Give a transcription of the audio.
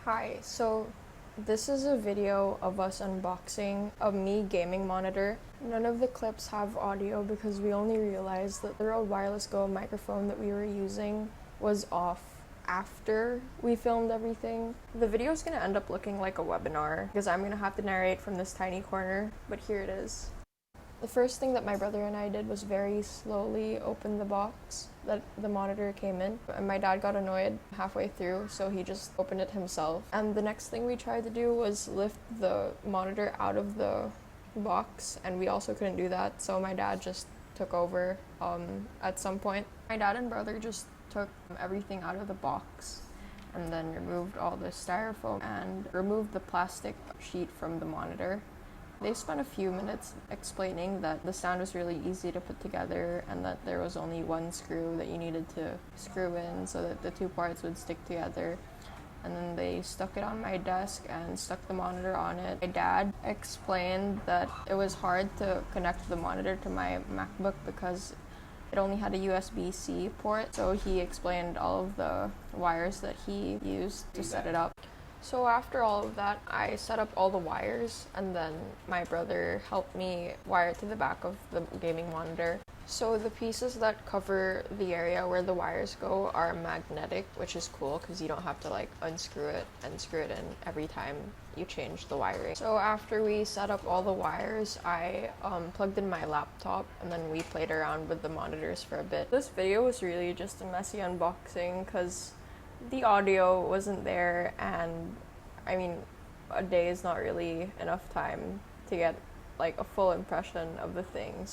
Hi, so this is a video of us unboxing a Mi gaming monitor. None of the clips have audio because we only realized that the Rode Wireless Go microphone that we were using was off after we filmed everything. The video is going to end up looking like a webinar because I'm going to have to narrate from this tiny corner, but here it is. The first thing that my brother and I did was very slowly open the box that the monitor came in. And my dad got annoyed halfway through, so he just opened it himself. And the next thing we tried to do was lift the monitor out of the box, and we also couldn't do that, so my dad just took over at some point. My dad and brother just took everything out of the box and then removed all the styrofoam and removed the plastic sheet from the monitor. They spent a few minutes explaining that the stand was really easy to put together and that there was only one screw that you needed to screw in so that the two parts would stick together. And then they stuck it on my desk and stuck the monitor on it. My dad explained that it was hard to connect the monitor to my MacBook because it only had a USB-C port, so he explained all of the wires that he used to set it up. So after all of that, I set up all the wires, and then my brother helped me wire it to the back of the gaming monitor. So the pieces that cover the area where the wires go are magnetic, which is cool because you don't have to unscrew it and screw it in every time you change the wiring. So after we set up all the wires, I plugged in my laptop, and then we played around with the monitors for a bit. This video was really just a messy unboxing because the audio wasn't there, and I mean, a day is not really enough time to get a full impression of the thing.